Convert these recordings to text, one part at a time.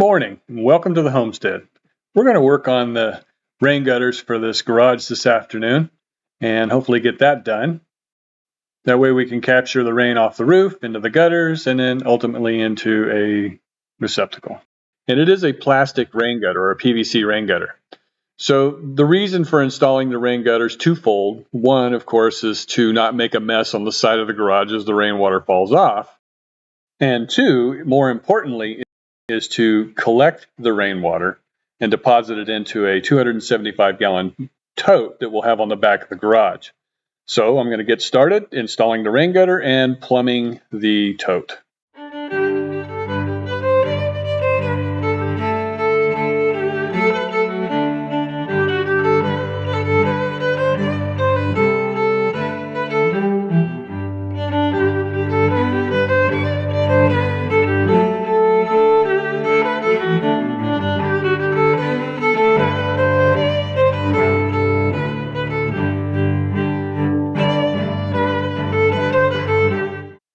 morning and welcome to the homestead. We're going to work on the rain gutters for this garage this afternoon and hopefully get that done. That way we can capture the rain off the roof into the gutters and then ultimately into a receptacle. And it is a plastic rain gutter or a PVC rain gutter. So the reason for installing the rain gutter is twofold. One, of course, is to not make a mess on the side of the garage as the rainwater falls off. And two, more importantly, is to collect the rainwater and deposit it into a 275-gallon tote that we'll have on the back of the garage. So I'm going to get started installing the rain gutter and plumbing the tote.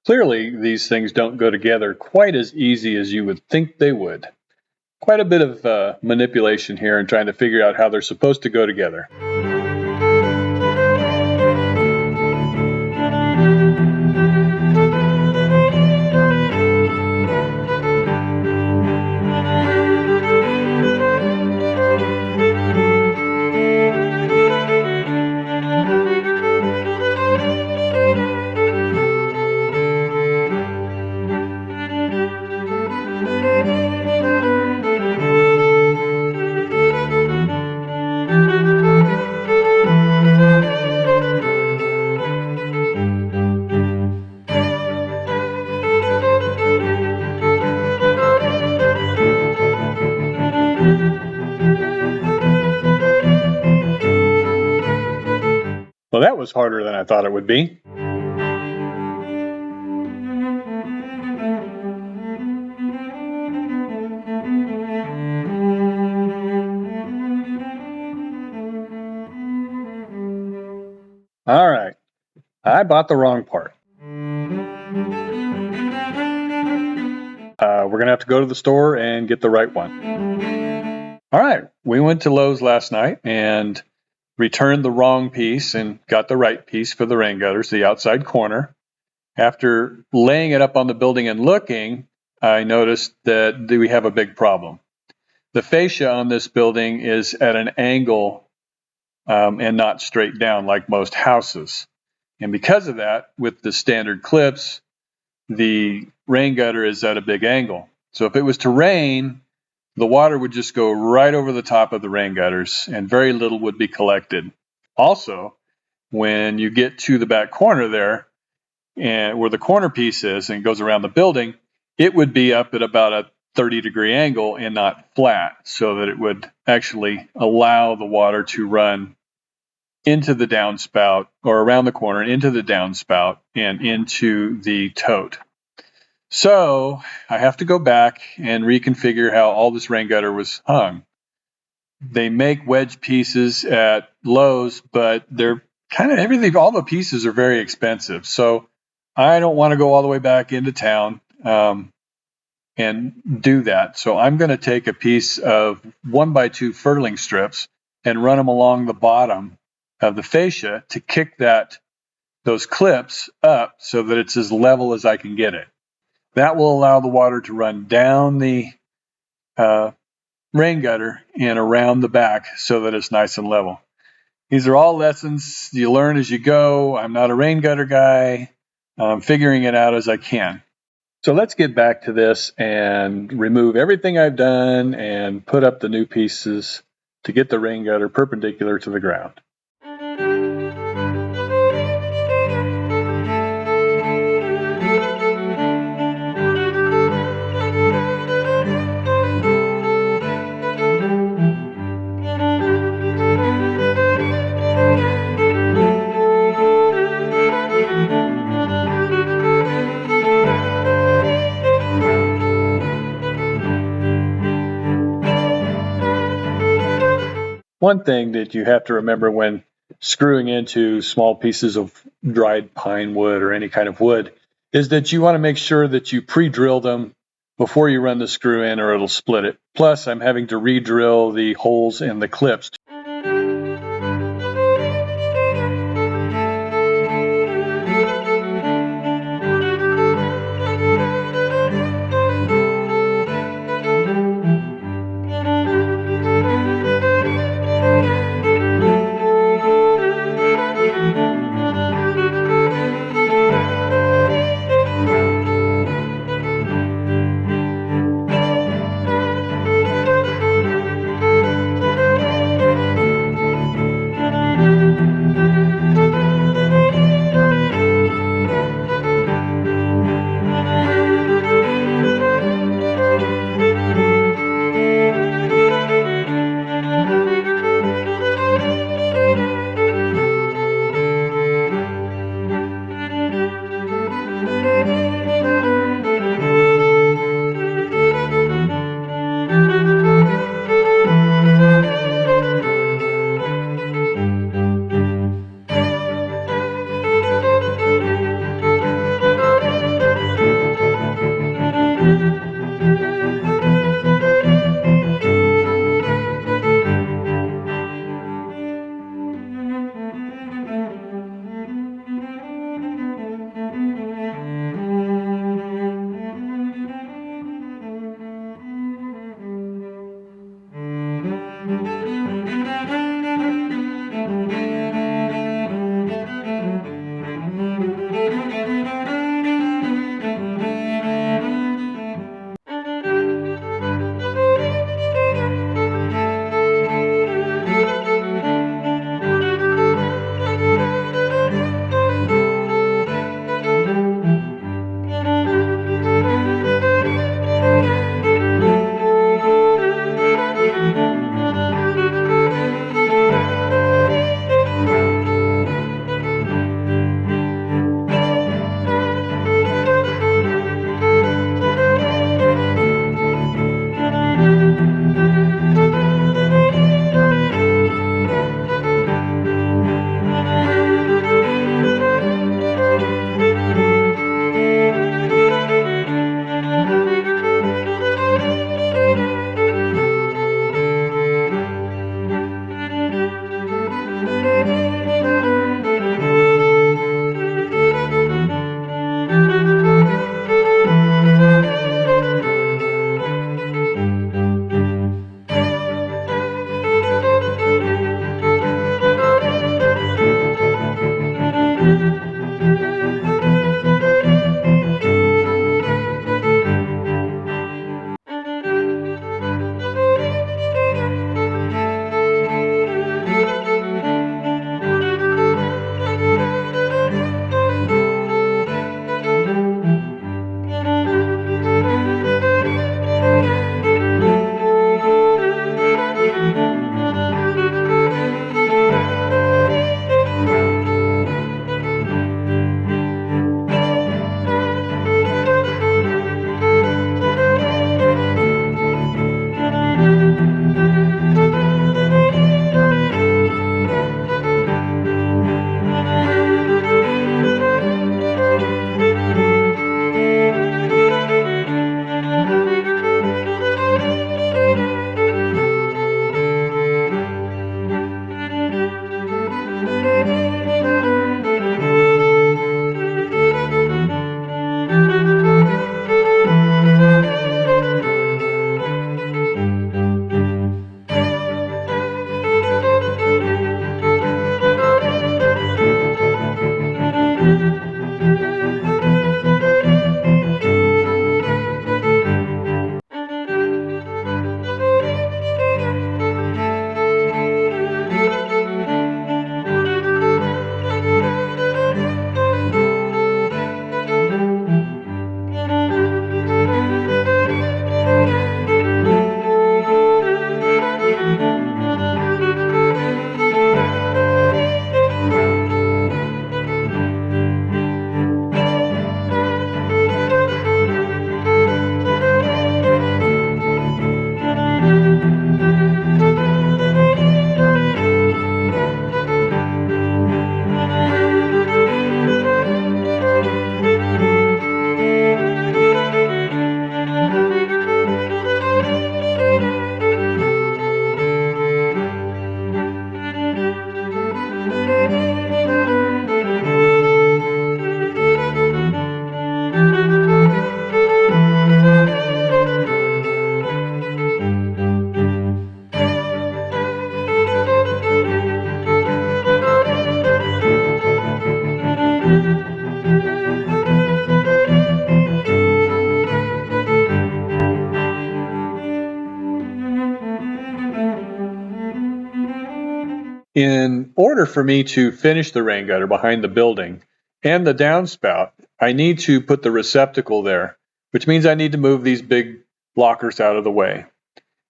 Clearly, these things don't go together quite as easy as you would think they would. Quite a bit of manipulation here and trying to figure out how they're supposed to go together. Well, that was harder than I thought it would be. All right, I bought the wrong part. We're going to have to go to the store and get the right one. All right, we went to Lowe's last night and returned the wrong piece and got the right piece for the rain gutters, the outside corner. After laying it up on the building and looking, I noticed that we have a big problem. The fascia on this building is at an angle and not straight down like most houses. And because of that, with the standard clips, the rain gutter is at a big angle. So if it was to rain, the water would just go right over the top of the rain gutters and very little would be collected. Also, when you get to the back corner there, and where the corner piece is and goes around the building, it would be up at about a 30-degree angle and not flat, so that it would actually allow the water to run into the downspout or around the corner into the downspout and into the tote. So I have to go back and reconfigure how all this rain gutter was hung. They make wedge pieces at Lowe's, but they're kind of everything, all the pieces are very expensive. So I don't want to go all the way back into town and do that. So I'm going to take a piece of 1x2 furling strips and run them along the bottom of the fascia to kick those clips up so that it's as level as I can get it. That will allow the water to run down the rain gutter and around the back so that it's nice and level. These are all lessons you learn as you go. I'm not a rain gutter guy. I'm figuring it out as I can. So let's get back to this and remove everything I've done and put up the new pieces to get the rain gutter perpendicular to the ground. One thing that you have to remember when screwing into small pieces of dried pine wood or any kind of wood is that you want to make sure that you pre-drill them before you run the screw in or it'll split it. Plus, I'm having to re-drill the holes in the clips. In order for me to finish the rain gutter behind the building and the downspout, I need to put the receptacle there, which means I need to move these big blockers out of the way.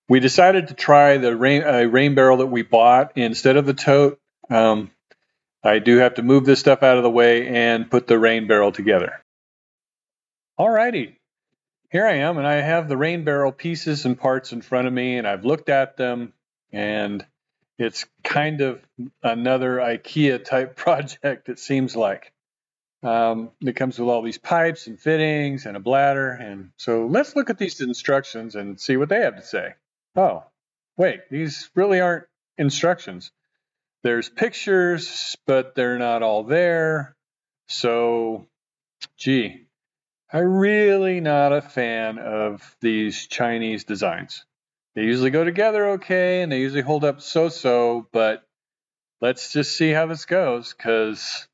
We decided to try the rain barrel that we bought instead of the tote. I do have to move this stuff out of the way and put the rain barrel together. Alrighty, here I am, and I have the rain barrel pieces and parts in front of me, and I've looked at them, and it's kind of another IKEA type project, it seems like. It comes with all these pipes and fittings and a bladder, and so let's look at these instructions and see what they have to say. Oh, wait, these really aren't instructions. There's pictures, but they're not all there. So, gee, I'm really not a fan of these Chinese designs. They usually go together okay, and they usually hold up so-so, but let's just see how this goes, because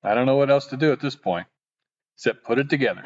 I don't know what else to do at this point, except put it together.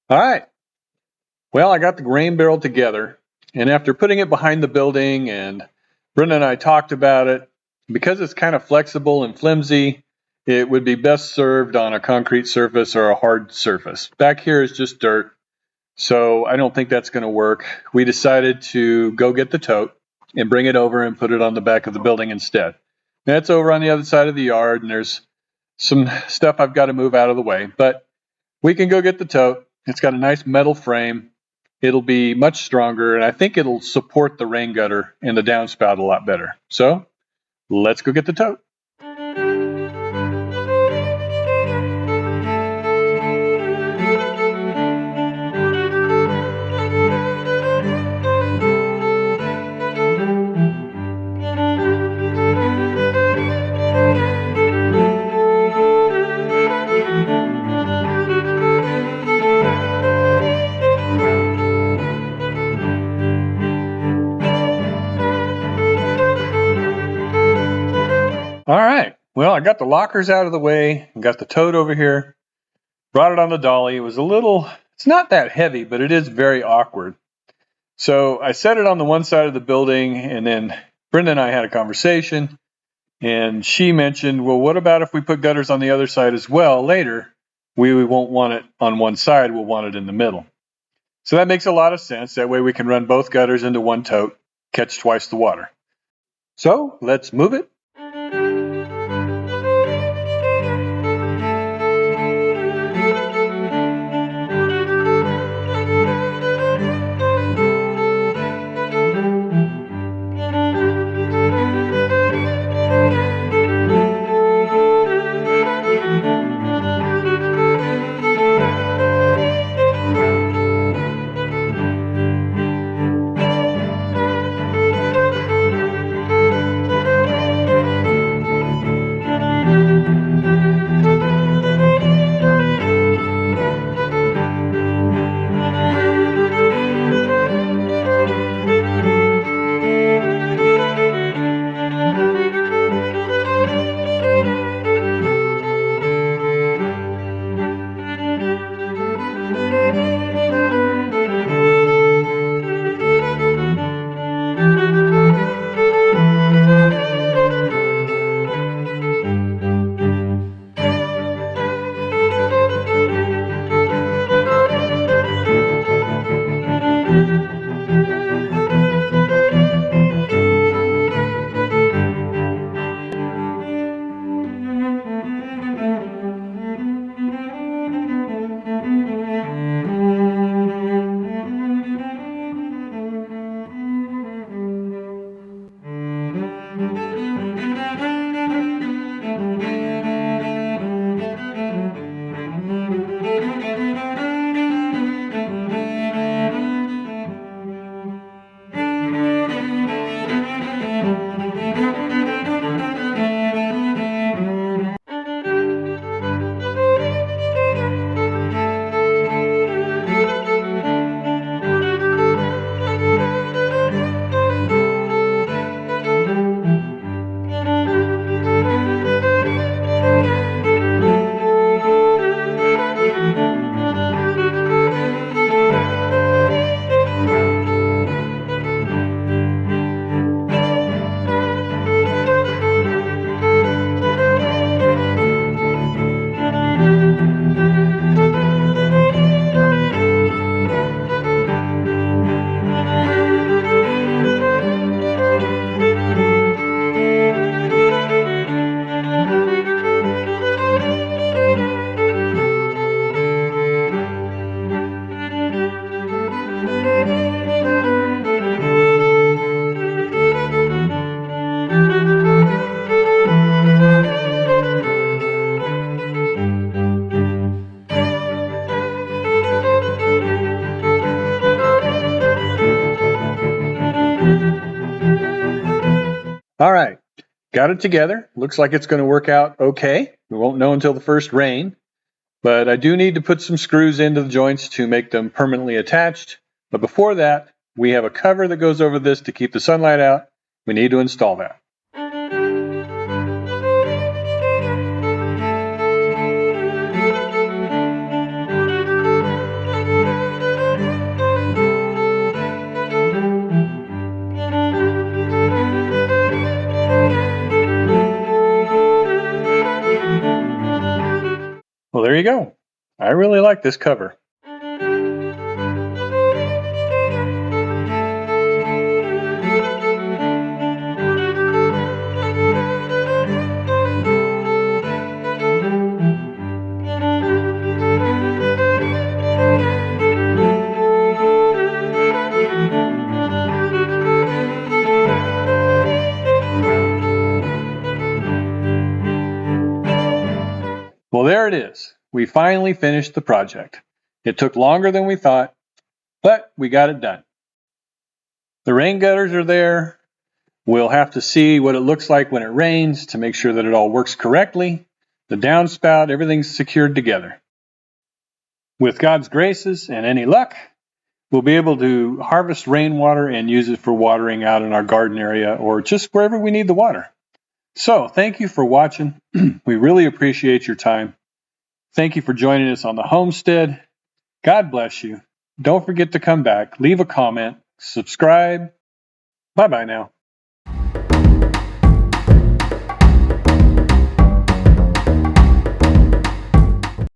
All right. Well, I got the grain barrel together, and after putting it behind the building, and Brenda and I talked about it, because it's kind of flexible and flimsy, it would be best served on a concrete surface or a hard surface. Back here is just dirt, so I don't think that's going to work. We decided to go get the tote and bring it over and put it on the back of the building instead. That's over on the other side of the yard, and there's some stuff I've got to move out of the way, but we can go get the tote. It's got a nice metal frame. It'll be much stronger, and I think it'll support the rain gutter and the downspout a lot better. So let's go get the tote. All right. Well, I got the lockers out of the way, got the tote over here, brought it on the dolly. It was it's not that heavy, but it is very awkward. So I set it on the one side of the building, and then Brenda and I had a conversation, and she mentioned, well, what about if we put gutters on the other side as well later? We won't want it on one side, we'll want it in the middle. So that makes a lot of sense. That way we can run both gutters into one tote, catch twice the water. So let's move it. All right, got it together. Looks like it's going to work out okay. We won't know until the first rain, but I do need to put some screws into the joints to make them permanently attached. But before that, we have a cover that goes over this to keep the sunlight out. We need to install that. Well, there you go. I really like this cover. Well, there it is. We finally finished the project. It took longer than we thought, but we got it done. The rain gutters are there. We'll have to see what it looks like when it rains to make sure that it all works correctly. The downspout, everything's secured together. With God's graces and any luck, we'll be able to harvest rainwater and use it for watering out in our garden area or just wherever we need the water. So, thank you for watching. We really appreciate your time. Thank you for joining us on the homestead. God bless you. Don't forget to come back, leave a comment, subscribe. Bye-bye now.